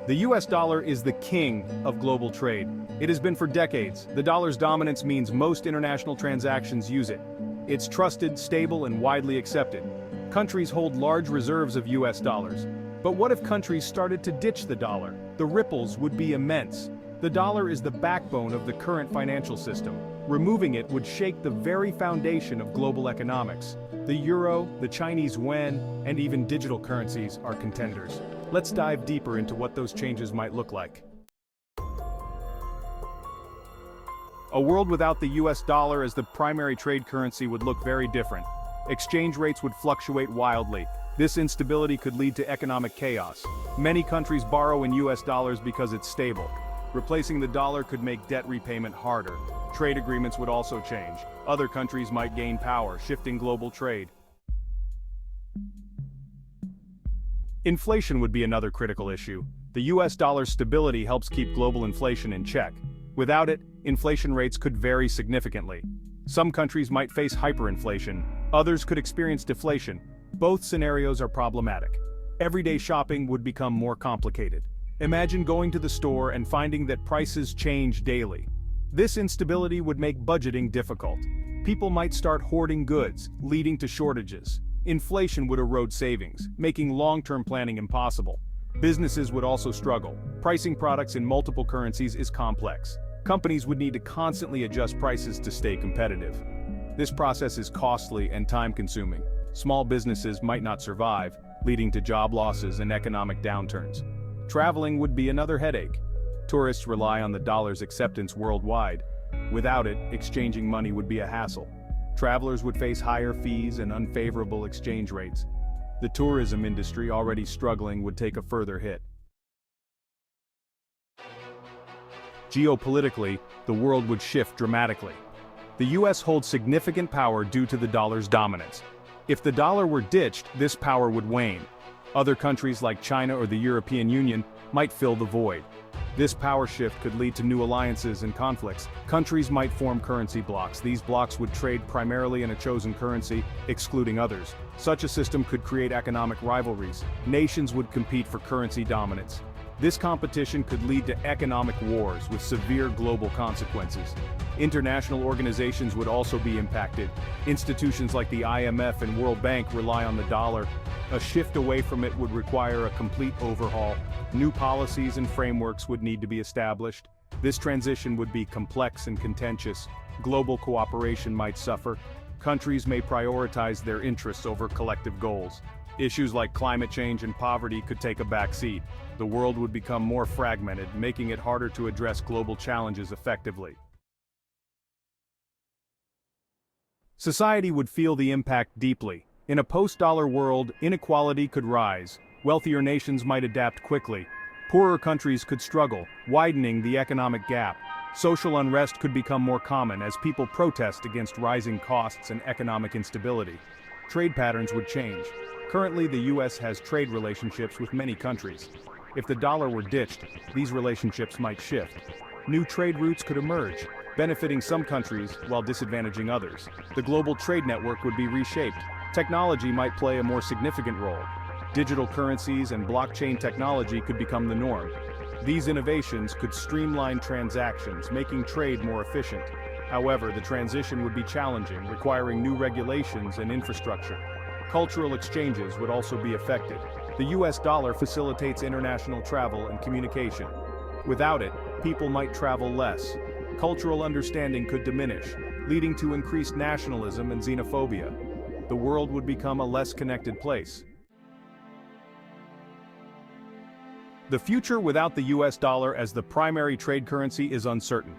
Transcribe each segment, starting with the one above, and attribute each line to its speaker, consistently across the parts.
Speaker 1: The US dollar is the king of global trade. It has been for decades. The dollar's dominance means most international transactions use it. It's trusted, stable, and widely accepted. Countries hold large reserves of US dollars. But what if countries started to ditch the dollar? The ripples would be immense. The dollar is the backbone of the current financial system. Removing it would shake the very foundation of global economics. The euro, the Chinese yuan, and even digital currencies are contenders. Let's dive deeper into what those changes might look like. A world without the US dollar as the primary trade currency would look very different. Exchange rates would fluctuate wildly. This instability could lead to economic chaos. Many countries borrow in US dollars because it's stable. Replacing the dollar could make debt repayment harder. Trade agreements would also change. Other countries might gain power, shifting global trade. Inflation would be another critical issue. The US dollar's stability helps keep global inflation in check. Without it, inflation rates could vary significantly. Some countries might face hyperinflation, others could experience deflation. Both scenarios are problematic. Everyday shopping would become more complicated. Imagine going to the store and finding that prices change daily. This instability would make budgeting difficult. People might start hoarding goods, leading to shortages. Inflation would erode savings, making long-term planning impossible. Businesses would also struggle. Pricing products in multiple currencies is complex. Companies would need to constantly adjust prices to stay competitive. This process is costly and time-consuming. Small businesses might not survive, leading to job losses and economic downturns. Traveling would be another headache. Tourists rely on the dollar's acceptance worldwide. Without it, exchanging money would be a hassle. Travelers would face higher fees and unfavorable exchange rates. The tourism industry, already struggling, would take a further hit. Geopolitically, the world would shift dramatically. The US holds significant power due to the dollar's dominance. If the dollar were ditched, this power would wane. Other countries like China or the European Union might fill the void. This power shift could lead to new alliances and conflicts. Countries might form currency blocs. These blocs would trade primarily in a chosen currency, excluding others. Such a system could create economic rivalries. Nations would compete for currency dominance. This competition could lead to economic wars with severe global consequences. International organizations would also be impacted. Institutions like the IMF and World Bank rely on the dollar. A shift away from it would require a complete overhaul. New policies and frameworks would need to be established. This transition would be complex and contentious. Global cooperation might suffer. Countries may prioritize their interests over collective goals. Issues like climate change and poverty could take a back seat. The world would become more fragmented, making it harder to address global challenges effectively. Society would feel the impact deeply. In a post-dollar world, inequality could rise. Wealthier nations might adapt quickly. Poorer countries could struggle, widening the economic gap. Social unrest could become more common as people protest against rising costs and economic instability. Trade patterns would change. Currently, the US has trade relationships with many countries. If the dollar were ditched, these relationships might shift. New trade routes could emerge, benefiting some countries while disadvantaging others. The global trade network would be reshaped. Technology might play a more significant role. Digital currencies and blockchain technology could become the norm. These innovations could streamline transactions, making trade more efficient. However, the transition would be challenging, requiring new regulations and infrastructure. Cultural exchanges would also be affected. The US dollar facilitates international travel and communication. Without it, people might travel less. Cultural understanding could diminish, leading to increased nationalism and xenophobia. The world would become a less connected place. The future without the US dollar as the primary trade currency is uncertain.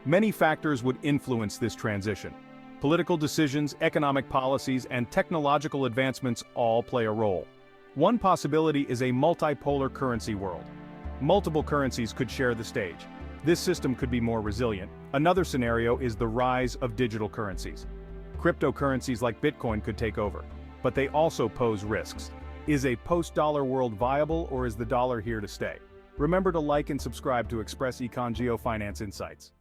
Speaker 1: Many factors would influence this transition. Political decisions, economic policies, and technological advancements all play a role. One possibility is a multipolar currency world. Multiple currencies could share the stage. This system could be more resilient. Another scenario is the rise of digital currencies. Cryptocurrencies like Bitcoin could take over, but they also pose risks. Is a post-dollar world viable, or is the dollar here to stay? Remember to like and subscribe to Express Econ Geofinance Insights.